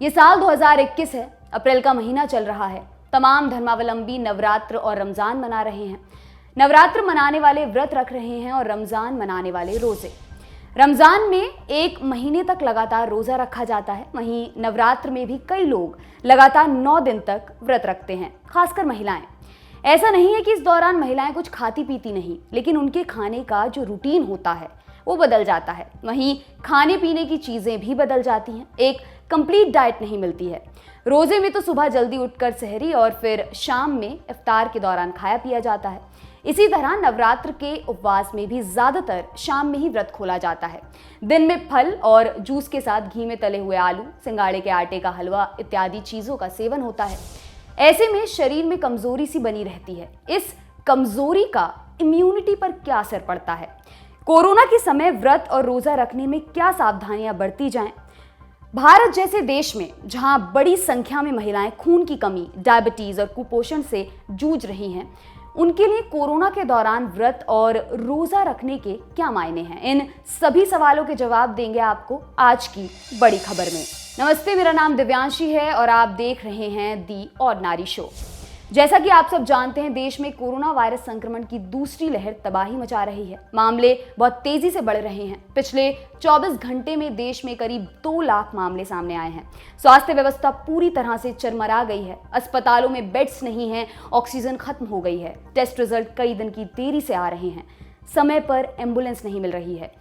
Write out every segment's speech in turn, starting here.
ये साल 2021 है, अप्रैल का महीना चल रहा है। तमाम धर्मावलंबी नवरात्र और रमजान मना रहे हैं। नवरात्र मनाने वाले व्रत रख रहे हैं और रमजान मनाने वाले रोजे। रमजान में 1 महीने तक लगातार रोजा रखा जाता है। वहीं नवरात्र में भी कई लोग लगातार 9 दिन तक व्रत रखते हैं, खासकर महिलाएं। ऐसा नहीं है कि इस दौरान महिलाएं कुछ खाती पीती नहीं, लेकिन उनके खाने का जो रूटीन होता है वो बदल जाता है। वहीं खाने पीने की चीजें भी बदल जाती हैं। एक कंप्लीट डाइट नहीं मिलती है। रोजे में तो सुबह जल्दी उठकर सहरी और फिर शाम में इफ्तार के दौरान खाया पिया जाता है। इसी तरह नवरात्र के उपवास में भी ज्यादातर शाम में ही व्रत खोला जाता है। दिन में फल और जूस के साथ घी में तले हुए आलू, सिंगाड़े के आटे का हलवा इत्यादि चीजों का सेवन होता है। ऐसे में शरीर में कमजोरी सी बनी रहती है। इस कमजोरी का इम्यूनिटी पर क्या असर पड़ता है? कोरोना के समय व्रत और रोजा रखने में क्या सावधानियां बरती जाएं? भारत जैसे देश में जहां बड़ी संख्या में महिलाएं खून की कमी, डायबिटीज और कुपोषण से जूझ रही हैं, उनके लिए कोरोना के दौरान व्रत और रोजा रखने के क्या मायने हैं? इन सभी सवालों के जवाब देंगे आपको आज की बड़ी खबर में। नमस्ते, मेरा नाम दिव्यांशी है और आप देख रहे हैं दी ऑर्डिनरी शो। जैसा कि आप सब जानते हैं, देश में कोरोना वायरस संक्रमण की दूसरी लहर तबाही मचा रही है। मामले बहुत तेजी से बढ़ रहे हैं। पिछले 24 घंटे में देश में करीब 2 लाख मामले सामने आए हैं। स्वास्थ्य व्यवस्था पूरी तरह से चरमरा गई है। अस्पतालों में बेड्स नहीं हैं, ऑक्सीजन खत्म हो गई है। टेस्ट रिजल्ट कई दिन की देरी से आ रहे हैं। समय पर एम्बुलेंस नहीं मिल रही है।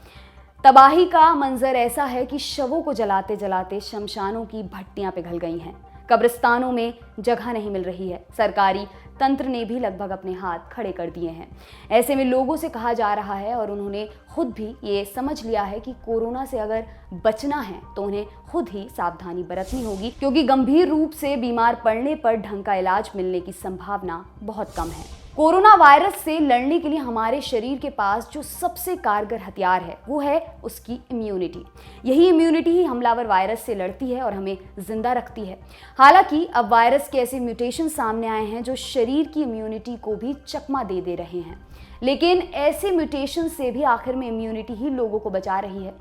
तबाही का मंजर ऐसा है कि शवों को जलाते जलाते शमशानों की भट्टियां पिघल गई हैं। कब्रिस्तानों में जगह नहीं मिल रही है। सरकारी तंत्र ने भी लगभग अपने हाथ खड़े कर दिए हैं। ऐसे में लोगों से कहा जा रहा है और उन्होंने खुद भी ये समझ लिया है कि कोरोना से अगर बचना है तो उन्हें खुद ही सावधानी बरतनी होगी, क्योंकि गंभीर रूप से बीमार पड़ने पर ढंग का इलाज मिलने की संभावना बहुत कम है। कोरोना वायरस से लड़ने के लिए हमारे शरीर के पास जो सबसे कारगर हथियार है वो है उसकी इम्यूनिटी। यही इम्यूनिटी ही हमलावर वायरस से लड़ती है और हमें जिंदा रखती है। हालांकि अब वायरस के ऐसे म्यूटेशन सामने आए हैं जो शरीर की इम्यूनिटी को भी चकमा दे रहे हैं, लेकिन ऐसे म्यूटेशन से भी आखिर में इम्यूनिटी ही लोगों को बचा रही है।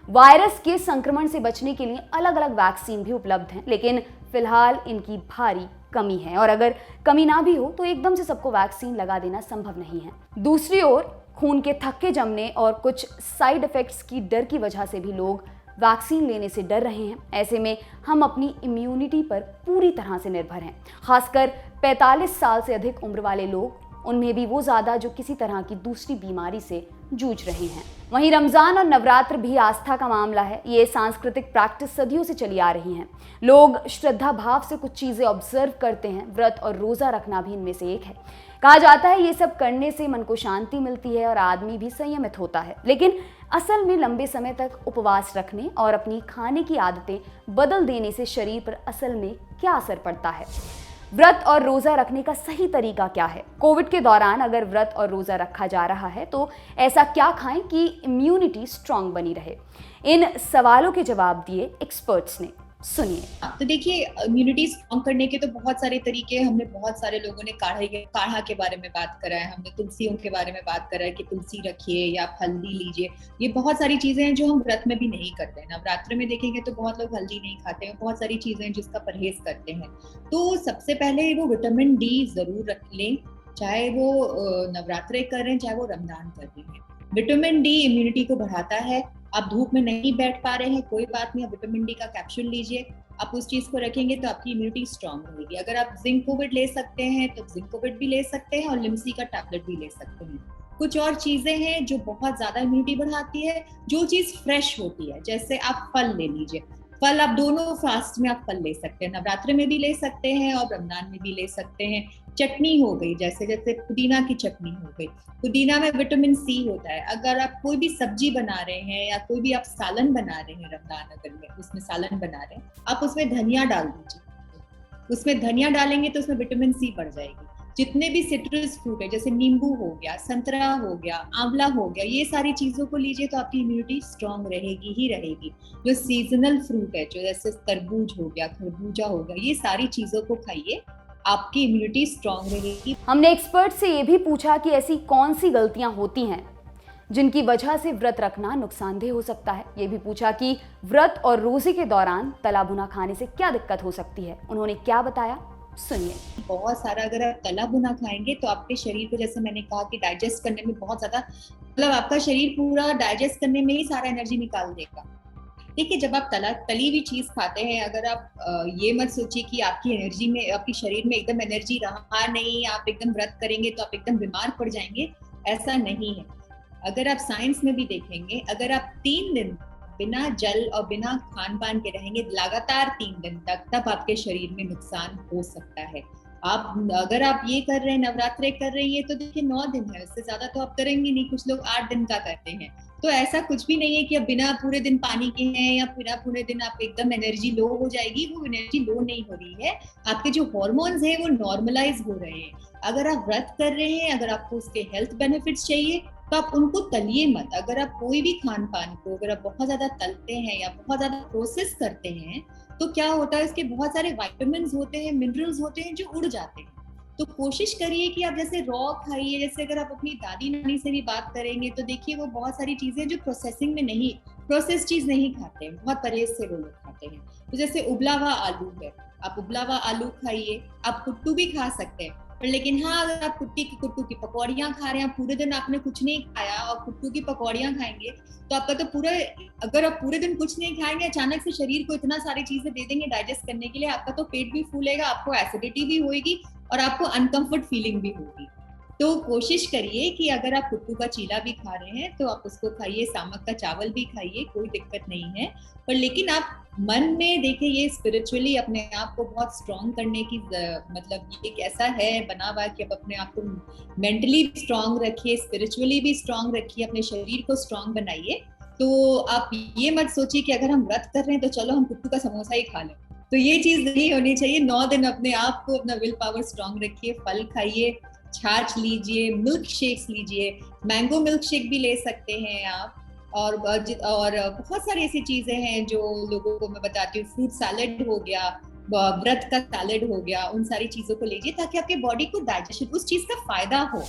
वायरस के संक्रमण से बचने के लिए अलग अलग वैक्सीन भी उपलब्ध हैं, लेकिन फिलहाल इनकी भारी कमी है और अगर कमी ना भी हो तो एकदम से सबको वैक्सीन लगा देना संभव नहीं है। दूसरी ओर खून के थक्के जमने और कुछ साइड इफेक्ट्स की डर की वजह से भी लोग वैक्सीन लेने से डर रहे हैं। ऐसे में हम अपनी इम्यूनिटी पर पूरी तरह से निर्भर हैं। खासकर 45 साल से अधिक उम्र वाले लोग, उनमें भी वो ज्यादा जो किसी तरह की दूसरी बीमारी से जूझ रहे हैं। वहीं रमजान और नवरात्र भी आस्था का मामला है। ये सांस्कृतिक प्रैक्टिस सदियों से चली आ रही हैं। लोग श्रद्धा भाव से कुछ चीजें ऑब्जर्व करते हैं। व्रत और रोजा रखना भी इनमें से एक है। कहा जाता है ये सब करने से मन को शांति मिलती है और आदमी भी संयमित होता है। लेकिन असल में लंबे समय तक उपवास रखने और अपनी खाने की आदतें बदल देने से शरीर पर असल में क्या असर पड़ता है? व्रत और रोजा रखने का सही तरीका क्या है? कोविड के दौरान अगर व्रत और रोजा रखा जा रहा है तो ऐसा क्या खाएं कि इम्यूनिटी स्ट्रांग बनी रहे? इन सवालों के जवाब दिए एक्सपर्ट्स ने। सुनिए। तो देखिए, इम्यूनिटी स्ट्रांग करने के तो बहुत सारे तरीके हैं। हमने बहुत सारे लोगों ने काढ़ा के बारे में बात करा है, हमने तुलसियों के बारे में बात करा है कि तुलसी रखिए या हल्दी लीजिए। ये बहुत सारी चीजें हैं जो हम व्रत में भी नहीं करते हैं। नवरात्र में देखेंगे तो बहुत लोग हल्दी नहीं खाते हैं, बहुत सारी चीजें हैं जिसका परहेज करते हैं। तो सबसे पहले वो विटामिन डी जरूर रख लें, चाहे वो नवरात्र कर रहे हैं चाहे वो रमजान कर रहे हैं। विटामिन डी इम्यूनिटी को बढ़ाता है। आप धूप में नहीं बैठ पा रहे हैं, कोई बात नहीं, आप विटामिन डी का कैप्सूल लीजिए। आप उस चीज को रखेंगे तो आपकी इम्यूनिटी स्ट्रांग रहेगी। अगर आप जिंक कोविड ले सकते हैं तो जिंक कोविड भी ले सकते हैं और लिम्सी का टैबलेट भी ले सकते हैं। कुछ और चीजें हैं जो बहुत ज्यादा इम्यूनिटी बढ़ाती है, जो चीज फ्रेश होती है। जैसे आप फल ले लीजिए। फल आप दोनों फास्ट में आप फल ले सकते हैं, नवरात्र में भी ले सकते हैं और रमजान में भी ले सकते हैं। चटनी हो गई, जैसे जैसे पुदीना की चटनी हो गई। पुदीना में विटामिन सी होता है। अगर आप कोई भी सब्जी बना रहे हैं या कोई भी आप सालन बना रहे हैं, रमजान अगर में उसमें सालन बना रहे हैं, आप उसमें धनिया डाल दीजिए। उसमें धनिया डालेंगे तो उसमें विटामिन सी बढ़ जाएगी। जितने भी सिट्रस फ्रूट है, जैसे नींबू हो गया, संतरा हो गया, आंवला हो गया, ये सारी चीजों को लीजिए तो आपकी इम्यूनिटी स्ट्रांग रहेगी ही रहेगी। जो सीजनल फ्रूट है, जो जैसे तरबूज हो गया, खरबूजा हो गया, ये सारी चीजों को खाइए, आपकी इम्यूनिटी स्ट्रांग रहेगी। हमने एक्सपर्ट से ये भी पूछा कि ऐसी कौन सी गलतियां होती हैं जिनकी वजह से व्रत रखना नुकसानदेह हो सकता है। ये भी पूछा कि व्रत और रोजे के दौरान तला भुना खाने से क्या दिक्कत हो सकती है। उन्होंने क्या बताया, सुनिए। बहुत सारा अगर आप तला भुना खाएंगे तो आपके शरीर को, जैसे मैंने कहा, कि डाइजेस्ट करने में बहुत ज्यादा, मतलब आपका शरीर पूरा डाइजेस्ट करने में ही सारा एनर्जी निकाल देगा। देखिए, जब आप तली हुई चीज खाते हैं, अगर आप ये मत सोचिए कि आपकी एनर्जी में, आपके शरीर में एकदम एनर्जी रहा नहीं, आप एकदम व्रत करेंगे तो आप एकदम बीमार पड़ जाएंगे, ऐसा नहीं है। अगर आप साइंस में भी देखेंगे, अगर आप 3 दिन बिना जल और बिना खान पान के रहेंगे लगातार 3 दिन तक, तब आपके शरीर में नुकसान हो सकता है। अगर आप ये कर रहे हैं, नवरात्रे कर रही है, तो देखिए 9 दिन है, उससे ज्यादा तो आप करेंगे नहीं। कुछ लोग 8 दिन का करते हैं। तो ऐसा कुछ भी नहीं है कि आप बिना पूरे दिन पानी के हैं या बिना पूरे दिन आप एकदम एनर्जी लो हो जाएगी। वो एनर्जी लो नहीं हो रही है, आपके जो हॉर्मोन्स हैं वो नॉर्मलाइज हो रहे हैं। अगर आप व्रत कर रहे हैं, अगर आपको उसके हेल्थ बेनिफिट्स चाहिए, तो आप उनको तलिए मत। अगर आप कोई भी खान पान को अगर आप बहुत ज्यादा तलते हैं या बहुत ज्यादा प्रोसेस करते हैं, तो क्या होता है, इसके बहुत सारे विटामिन होते हैं, मिनरल्स होते हैं जो उड़ जाते हैं। तो कोशिश करिए कि आप जैसे रॉ खाइए। जैसे अगर आप अपनी दादी नानी से भी बात करेंगे तो देखिए वो बहुत सारी चीजें जो प्रोसेसिंग में नहीं, प्रोसेस चीज नहीं खाते हैं, बहुत परहेज से वो लोग खाते हैं। तो जैसे उबला हुआ आलू है, आप उबला हुआ आलू खाइए। आप कुट्टू भी खा सकते हैं, लेकिन हाँ, अगर आप कुट्टू की पकौड़ियाँ खा रहे हैं, पूरे दिन आपने कुछ नहीं खाया और कुट्टू की पकौड़ियाँ खाएंगे, तो आपका तो पूरा, अगर आप पूरे दिन कुछ नहीं खाएंगे, अचानक से शरीर को इतना सारी चीजें दे देंगे डाइजेस्ट करने के लिए, आपका तो पेट भी फूलेगा, आपको एसिडिटी भी होगी और आपको अनकंफर्ट फीलिंग भी होगी। तो कोशिश करिए कि अगर आप कुट्टू का चीला भी खा रहे हैं तो आप उसको खाइए, सामक का चावल भी खाइए, कोई दिक्कत नहीं है। पर लेकिन आप मन में देखिए, ये स्पिरिचुअली अपने आप को बहुत स्ट्रॉन्ग करने की, मतलब ये एक ऐसा है बना हुआ कि आप अपने आप को मेंटली भी स्ट्रॉन्ग रखिए, स्पिरिचुअली भी स्ट्रॉन्ग रखिए, अपने शरीर को स्ट्रॉन्ग बनाइए। तो आप ये मत सोचिए कि अगर हम व्रत कर रहे हैं तो चलो हम कुट्टू का समोसा ही खा लें। तो ये चीज नहीं होनी चाहिए। 9 दिन अपने आप को, अपना विल पावर स्ट्रॉन्ग रखिए, फल खाइए, छाछ लीजिए, मिल्क शेक्स लीजिए, मैंगो मिल्क शेक भी ले सकते हैं आप। और बहुत सारी ऐसी चीजें हैं जो लोगों को मैं बताती हूँ। फ्रूट सैलेड हो गया, व्रत का सैलेड हो गया, उन सारी चीजों को लीजिए ताकि आपके बॉडी को डाइजेशन, उस चीज का फायदा हो।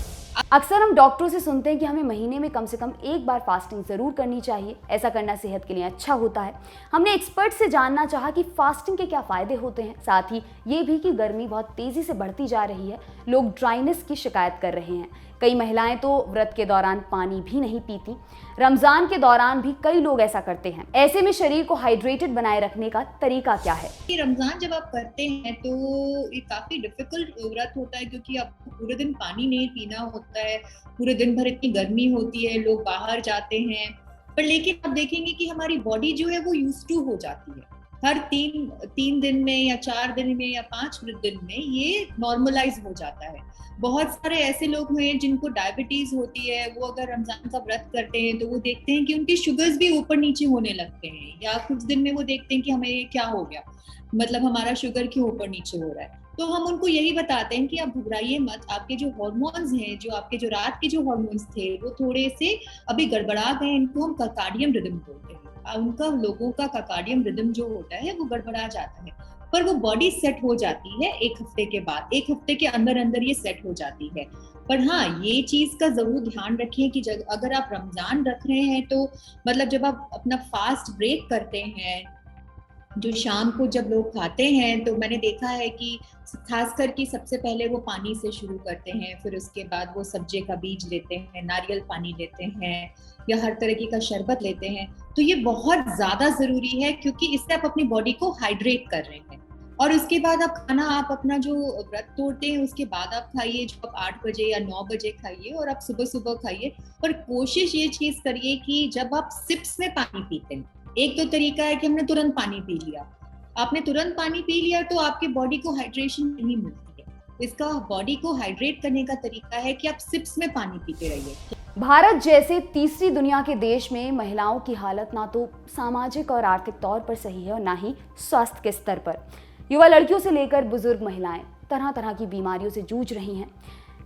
अक्सर हम डॉक्टरों से सुनते हैं कि हमें महीने में कम से कम एक बार फास्टिंग जरूर करनी चाहिए, ऐसा करना सेहत के लिए अच्छा होता है। हमने एक्सपर्ट से जानना चाहा कि फास्टिंग के क्या फायदे होते हैं, साथ ही ये भी कि गर्मी बहुत तेजी से बढ़ती जा रही है, लोग ड्राइनेस की शिकायत कर रहे हैं। कई महिलाएं तो व्रत के दौरान पानी भी नहीं पीती। रमजान के दौरान भी कई लोग ऐसा करते हैं। ऐसे में शरीर को हाइड्रेटेड बनाए रखने का तरीका क्या है? रमजान जब आप करते हैं तो ये काफी डिफिकल्ट व्रत होता है, क्योंकि आपको पूरे दिन पानी नहीं पीना होता है, पूरे दिन भर इतनी गर्मी होती है, लोग बाहर जाते हैं। पर लेकिन आप देखेंगे कि हमारी बॉडी जो है वो यूज्ड टू हो जाती है। हर तीन दिन में या 4 दिन में या 5 दिन में ये नॉर्मलाइज हो जाता है। बहुत सारे ऐसे लोग हैं जिनको डायबिटीज होती है, वो अगर रमजान का व्रत करते हैं तो वो देखते हैं कि उनके शुगर्स भी ऊपर नीचे होने लगते हैं, या कुछ दिन में वो देखते हैं कि हमें ये क्या हो गया, मतलब हमारा शुगर क्यों ऊपर नीचे हो रहा है। तो हम उनको यही बताते हैं कि आप घबराइए मत, आपके जो हॉर्मोन्स हैं, जो आपके जो रात के जो हॉर्मोन्स थे वो थोड़े से अभी गड़बड़ा गए, इनको हम सर्काडियन रिदम बोलते हैं। उनका, लोगों का सर्काडियन रिदम जो होता है वो गड़बड़ा जाता है, पर वो बॉडी सेट हो जाती है 1 हफ्ते के बाद, 1 हफ्ते के अंदर अंदर ये सेट हो जाती है। पर हाँ, ये चीज का जरूर ध्यान रखिए कि अगर आप रमजान रख रहे हैं तो मतलब जब आप अपना फास्ट ब्रेक करते हैं, जो शाम को जब लोग खाते हैं, तो मैंने देखा है कि खासकर कि सबसे पहले वो पानी से शुरू करते हैं, फिर उसके बाद वो सब्जे का बीज लेते हैं, नारियल पानी लेते हैं या हर तरह का शरबत लेते हैं। तो ये बहुत ज्यादा जरूरी है, क्योंकि इससे आप अपनी बॉडी को हाइड्रेट कर रहे हैं। और उसके बाद आप खाना, आप अपना जो व्रत तोड़ते हैं उसके बाद आप खाइए, जो आप 8 बजे या 9 बजे खाइए, और आप सुबह सुबह खाइए। पर कोशिश ये चीज करिए कि जब आप सिप्स में पानी पीते हैं, एक तो तरीका है कि हमने तुरंत पानी पी लिया, आपने तुरंत पानी पी लिया तो आपके बॉडी को हाइड्रेशन नहीं मिलती है। इसका बॉडी को हाइड्रेट करने का तरीका है कि आप सिप्स में पानी पीते रहिए। भारत जैसे तीसरी दुनिया के देश में महिलाओं की हालत ना तो सामाजिक और आर्थिक तौर पर सही है और ना ही स्वास्थ्य के स्तर पर। युवा लड़कियों से लेकर बुजुर्ग महिलाएं तरह तरह की बीमारियों से जूझ रही हैं।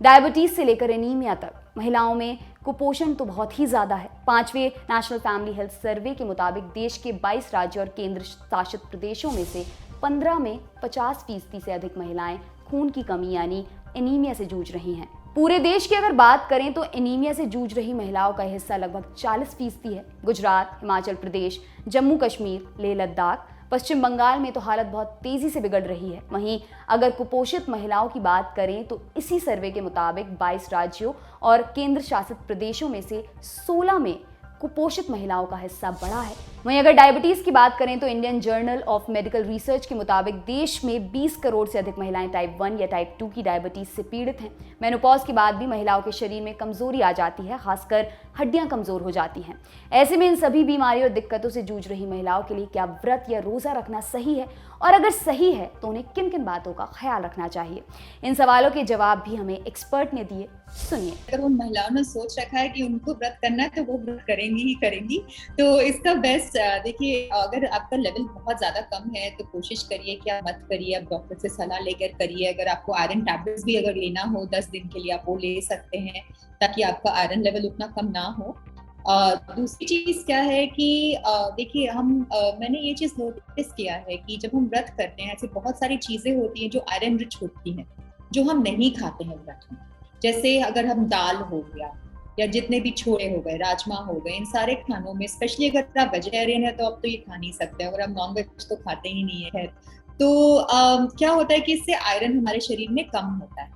डायबिटीज से लेकर एनीमिया तक। महिलाओं में कुपोषण तो बहुत ही ज्यादा है। 5वें नेशनल फैमिली हेल्थ सर्वे के मुताबिक देश के 22 राज्य और केंद्र शासित प्रदेशों में से 15 में 50% से अधिक महिलाएं खून की कमी यानी एनीमिया से जूझ रही हैं। पूरे देश की अगर बात करें तो एनीमिया से जूझ रही महिलाओं का हिस्सा लगभग 40% है। गुजरात, हिमाचल प्रदेश, जम्मू कश्मीर, लेह लद्दाख, पश्चिम बंगाल में तो हालत बहुत तेजी से बिगड़ रही है। वहीं अगर कुपोषित महिलाओं की बात करें तो इसी सर्वे के मुताबिक 22 राज्यों और केंद्र शासित प्रदेशों में से 16 में कुपोषित महिलाओं का हिस्सा बढ़ा है। वहीं अगर डायबिटीज की बात करें तो Indian journal of medical research के मुताबिक देश में 20 करोड़ से अधिक महिलाएं टाइप 1 या टाइप 2 की डायबिटीज से पीड़ित हैं। मेनोपॉज के बाद भी महिलाओं के शरीर में कमजोरी आ जाती है, खासकर हड्डियां कमजोर हो जाती हैं। ऐसे में इन सभी बीमारियों और दिक्कतों से जूझ रही महिलाओं के लिए क्या व्रत या रोजा रखना सही है, और अगर सही है तो उन्हें किन किन बातों का ख्याल रखना चाहिए? इन सवालों के जवाब भी हमें एक्सपर्ट ने दिए, सुनिए। अगर उन महिलाओं ने सोच रखा है कि उनको व्रत करना है तो वो व्रत करेंगी ही करेंगी। तो इसका बेस्ट देखिए, अगर आपका लेवल बहुत ज्यादा कम है तो कोशिश करिए कि आप मत करिए, आप डॉक्टर से सलाह लेकर करिए। अगर आपको आयरन टैबलेट्स भी अगर लेना हो 10 दिन के लिए, आप वो ले सकते हैं ताकि आपका आयरन लेवल उतना कम ना हो। दूसरी चीज क्या है कि देखिए मैंने ये चीज नोटिस किया है कि जब हम व्रत करते हैं ऐसी बहुत सारी चीजें होती हैं जो आयरन रिच होती हैं, जो हम नहीं खाते हैं व्रत में। जैसे अगर हम दाल हो गया या जितने भी छोले हो गए, राजमा हो गए, इन सारे खानों में स्पेशली अगर आप वेजिटेरियन है तो आप तो ये खा नहीं सकते, अगर आप नॉन वेज तो खाते ही नहीं है। तो क्या होता है कि इससे आयरन हमारे शरीर में कम होता है,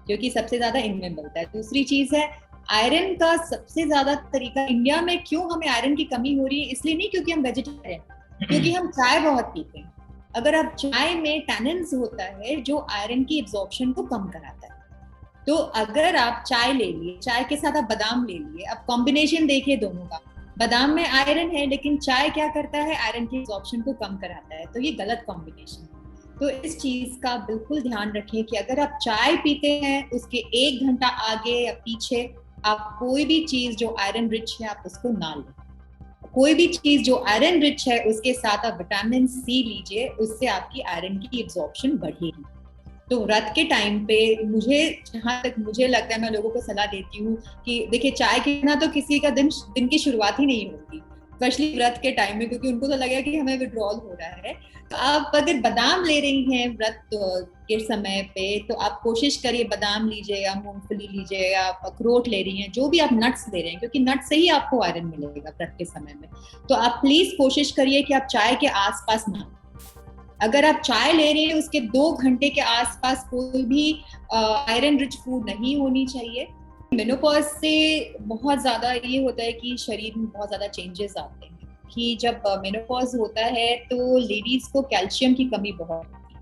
जो कि सबसे ज्यादा इनमें मिलता है। दूसरी चीज है आयरन का सबसे ज्यादा तरीका, इंडिया में क्यों हमें आयरन की कमी हो रही है, इसलिए नहीं क्योंकि हम वेजिटेरियन, क्योंकि हम चाय बहुत पीते हैं। अगर आप चाय में टैनिन्स होता है जो आयरन की एब्जॉर्प्शन को कम कराता है। तो अगर आप चाय ले लिए, चाय के साथ आप बादाम ले लिए, आप कॉम्बिनेशन देखिए दोनों का, बादाम में आयरन है लेकिन चाय क्या करता है, आयरन की एब्जॉर्प्शन को कम कराता है। तो ये गलत कॉम्बिनेशन है। तो इस चीज का बिल्कुल ध्यान रखें कि अगर आप चाय पीते हैं उसके 1 घंटा आगे या पीछे आप कोई भी चीज जो आयरन रिच है आप उसको ना लें। कोई भी चीज जो आयरन रिच है उसके साथ आप विटामिन सी लीजिए, उससे आपकी आयरन की एब्जॉर्प्शन बढ़ेगी। तो व्रत के टाइम पे जहाँ तक मुझे लगता है, मैं लोगों को सलाह देती हूँ कि देखिए चाय के बिना तो किसी का दिन की शुरुआत ही नहीं होती, स्पेशली व्रत के टाइम में, क्योंकि उनको तो लगेगा कि हमें विड्रॉल हो रहा है। तो आप अगर बादाम ले रही हैं व्रत के समय पे तो आप कोशिश करिए बादाम लीजिए या मूंगफली लीजिए या आप अखरोट ले रही हैं, जो भी आप नट्स ले रहे हैं, क्योंकि नट्स से ही आपको आयरन मिलेगा व्रत के समय में। तो आप प्लीज कोशिश करिए कि आप चाय के आसपास ना, अगर आप चाय ले रहे हैं उसके 2 घंटे के आसपास कोई भी आयरन रिच फूड नहीं होनी चाहिए। मेनोपॉज से बहुत ज्यादा ये होता है कि शरीर में बहुत ज्यादा चेंजेस आते हैं कि जब मेनोपॉज होता है तो लेडीज को कैल्शियम की कमी बहुत होती है,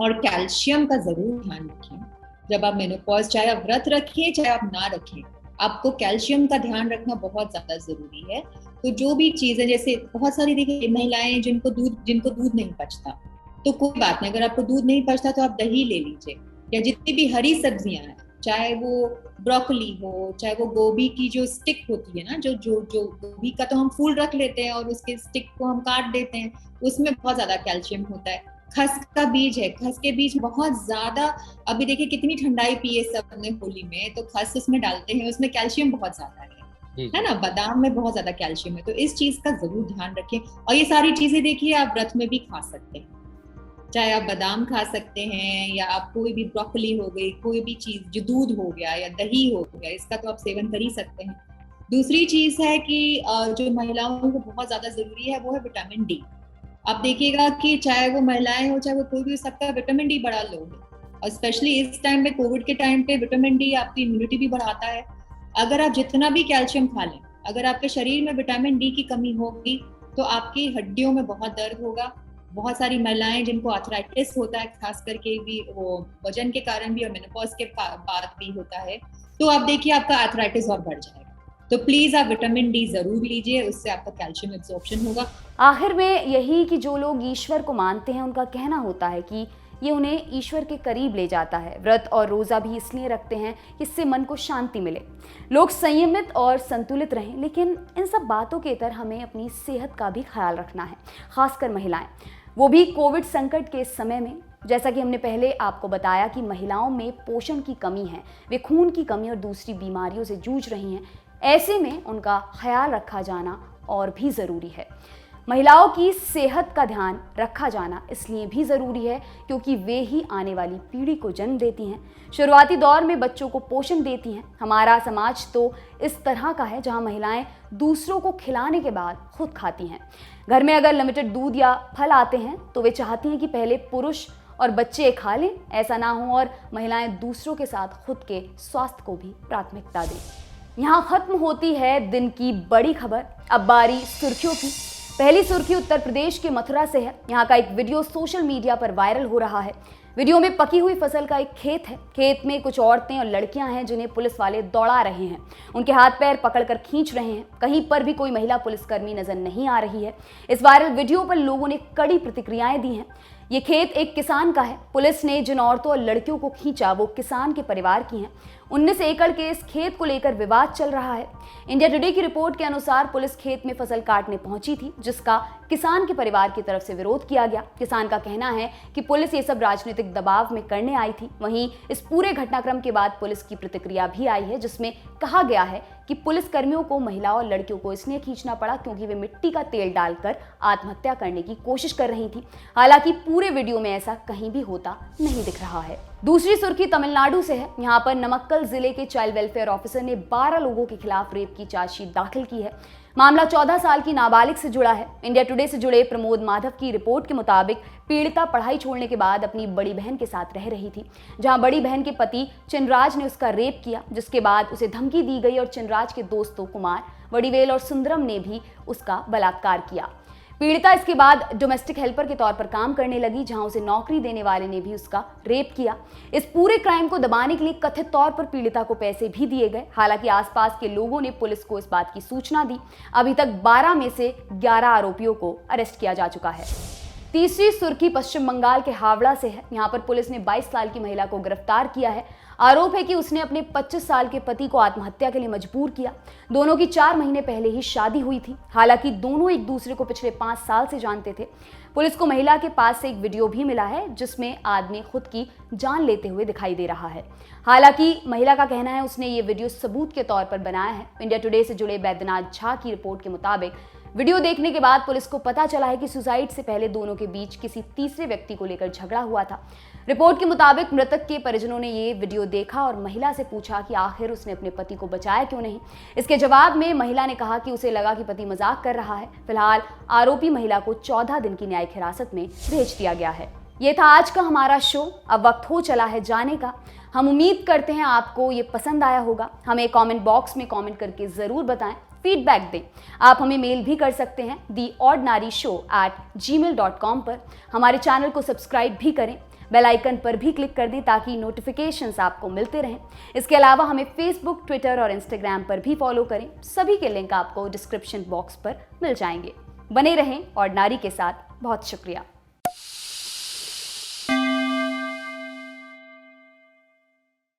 और कैल्शियम का जरूर ध्यान रखें जब आप मेनोपॉज, चाहे आप व्रत रखें चाहे आप ना रखें, आपको कैल्शियम का ध्यान रखना बहुत ज्यादा जरूरी है। तो जो भी चीजें, जैसे बहुत सारी देखिए महिलाएं जिनको दूध नहीं पचता, तो कोई बात नहीं, अगर आपको दूध नहीं पचता तो आप दही ले लीजिए, या जितनी भी हरी सब्जियां हैं, चाहे वो ब्रोकली हो, चाहे वो गोभी की जो स्टिक होती है ना, जो गोभी का तो हम फूल रख लेते हैं और उसके स्टिक को हम काट देते हैं, उसमें बहुत ज्यादा कैल्शियम होता है। खस का बीज है, खस के बीज बहुत ज्यादा, अभी देखिए कितनी ठंडाई पी है सबने होली में, तो खस उसमें डालते हैं, उसमें कैल्शियम बहुत ज्यादा है ना। बादाम में बहुत ज्यादा कैल्शियम है, तो इस चीज का जरूर ध्यान रखें। और ये सारी चीजें देखिए आप व्रत में भी खा सकते हैं, चाहे आप बादाम खा सकते हैं या आप कोई भी ब्रोकली हो गई, कोई भी चीज, जो दूध हो गया या दही हो गया, इसका तो आप सेवन कर ही सकते हैं। दूसरी चीज है कि जो महिलाओं को बहुत ज्यादा जरूरी है वो है विटामिन डी। आप देखिएगा कि चाहे वो महिलाएं हो चाहे वो कोई भी, सबका विटामिन डी बड़ा लो है, और स्पेशली इस टाइम में, कोविड के टाइम पे, विटामिन डी आपकी इम्यूनिटी भी बढ़ाता है। अगर आप जितना भी कैल्शियम खा लें, अगर आपके शरीर में विटामिन डी की कमी होगी तो आपकी हड्डियों में बहुत दर्द होगा। बहुत सारी महिलाएं जिनको आर्थराइटिस होता है, खास करके भी वो वजन के कारण भी और मेनोपॉज के बाद भी होता है, तो आप देखिए आपका आर्थराइटिस और बढ़ जाएगा। तो प्लीज आप विटामिन डी जरूर लीजिए, उससे आपका कैल्शियम एब्जॉर्प्शन होगा। आखिर में यही कि जो लोग ईश्वर को मानते हैं उनका कहना होता है कि ये उन्हें ईश्वर के करीब ले जाता है। व्रत और रोज़ा भी इसलिए रखते हैं कि इससे मन को शांति मिले, लोग संयमित और संतुलित रहें। लेकिन इन सब बातों के इतर हमें अपनी सेहत का भी ख्याल रखना है, खासकर महिलाएं, वो भी कोविड संकट के समय में। जैसा कि हमने पहले आपको बताया कि महिलाओं में पोषण की कमी है, वे खून की कमी और दूसरी बीमारियों से जूझ रही हैं। ऐसे में उनका ख्याल रखा जाना और भी ज़रूरी है। महिलाओं की सेहत का ध्यान रखा जाना इसलिए भी ज़रूरी है क्योंकि वे ही आने वाली पीढ़ी को जन्म देती हैं, शुरुआती दौर में बच्चों को पोषण देती हैं। हमारा समाज तो इस तरह का है जहां महिलाएं दूसरों को खिलाने के बाद खुद खाती हैं। घर में अगर लिमिटेड दूध या फल आते हैं तो वे चाहती हैं कि पहले पुरुष और बच्चे खा लें, ऐसा ना हो और महिलाएं दूसरों के साथ खुद के स्वास्थ्य को भी प्राथमिकता दें। यहाँ खत्म होती है दिन की बड़ी खबर, अब बारी सुर्खियों की। पहली सुर्खी उत्तर प्रदेश के मथुरा से है। यहाँ का एक वीडियो सोशल मीडिया पर वायरल हो रहा है। वीडियो में पकी हुई फसल का एक खेत है। खेत में कुछ औरतें और लड़कियां हैं जिन्हें पुलिस वाले दौड़ा रहे हैं, उनके हाथ पैर पकड़कर खींच रहे हैं। कहीं पर भी कोई महिला पुलिसकर्मी नजर नहीं आ रही है। इस वायरल वीडियो पर लोगों ने कड़ी प्रतिक्रियाएं दी हैं। ये खेत एक किसान का है। पुलिस ने जिन औरतों और लड़कियों को खींचा वो किसान के परिवार की हैं। 19 एकड़ के इस खेत को लेकर विवाद चल रहा है। इंडिया टुडे की रिपोर्ट के अनुसार पुलिस खेत में फसल काटने पहुंची थी, जिसका किसान के परिवार की तरफ से विरोध किया गया। किसान का कहना है कि पुलिस ये सब राजनीतिक दबाव में करने आई थी। वहीं इस पूरे घटनाक्रम के बाद पुलिस की प्रतिक्रिया भी आई है, जिसमें कहा गया है कि पुलिस कर्मियों को महिलाओं और लड़कियों को इसलिए खींचना पड़ा क्योंकि वे मिट्टी का तेल डालकर आत्महत्या करने की कोशिश कर रही थी। हालांकि पूरे वीडियो में ऐसा कहीं भी होता नहीं दिख रहा है। दूसरी सुर्खी तमिलनाडु से है। यहाँ पर नमक्कल जिले के चाइल्ड वेलफेयर ऑफिसर ने 12 लोगों के खिलाफ रेप की चार्जशीट दाखिल की है। मामला 14 साल की नाबालिग से जुड़ा है। इंडिया टुडे से जुड़े प्रमोद माधव की रिपोर्ट के मुताबिक पीड़िता पढ़ाई छोड़ने के बाद अपनी बड़ी बहन के साथ रह रही थी, जहां बड़ी बहन के पति चिनराज ने उसका रेप किया, जिसके बाद उसे धमकी दी गई और चिनराज के दोस्तों कुमार, वड़ीवेल और सुंदरम ने भी उसका बलात्कार किया। पीड़िता इसके बाद डोमेस्टिक हेल्पर के तौर पर काम करने लगी, जहां उसे नौकरी देने वाले ने भी उसका रेप किया। इस पूरे क्राइम को दबाने के लिए कथित तौर पर पीड़िता को पैसे भी दिए गए। हालांकि आसपास के लोगों ने पुलिस को इस बात की सूचना दी। अभी तक 12 में से 11 आरोपियों को अरेस्ट किया जा चुका है। तीसरी सुर्खी पश्चिम बंगाल के हावड़ा से है। यहाँ पर पुलिस ने 22 साल की महिला को गिरफ्तार किया है। आरोप है कि उसने अपने 25 साल के पति को आत्महत्या के लिए मजबूर किया। दोनों की 4 महीने पहले ही शादी हुई थी। हालांकि दोनों एक दूसरे को पिछले 5 साल से जानते थे। पुलिस को महिला के पास से एक वीडियो भी मिला है जिसमें आदमी खुद की जान लेते हुए दिखाई दे रहा है। हालांकि महिला का कहना है उसने ये वीडियो सबूत के तौर पर बनाया है। इंडिया टुडे से जुड़े बैद्यनाथ झा की रिपोर्ट के मुताबिक वीडियो देखने के बाद पुलिस को पता चला है कि सुसाइड से पहले दोनों के बीच किसी तीसरे व्यक्ति को लेकर झगड़ा हुआ था। रिपोर्ट के मुताबिक मृतक के परिजनों ने ये वीडियो देखा और महिला से पूछा कि आखिर उसने अपने पति को बचाया क्यों नहीं। इसके जवाब में महिला ने कहा कि उसे लगा कि पति मजाक कर रहा है। फिलहाल आरोपी महिला को 14 दिन की न्यायिक हिरासत में भेज दिया गया है। ये था आज का हमारा शो। अब वक्त हो चला है जाने का। हम उम्मीद करते हैं आपको ये पसंद आया होगा। हमें कमेंट बॉक्स में कमेंट करके जरूर बताएं, फीडबैक दें। आप हमें मेल भी कर सकते हैं theordinaryshow@gmail.com पर। हमारे चैनल को सब्सक्राइब भी करें, बेल आइकन पर भी क्लिक कर दें ताकि नोटिफिकेशंस आपको मिलते रहें। इसके अलावा हमें फेसबुक, ट्विटर और इंस्टाग्राम पर भी फॉलो करें। सभी के लिंक आपको डिस्क्रिप्शन बॉक्स पर मिल जाएंगे। बने रहें ऑर्डिनरी के साथ। बहुत शुक्रिया।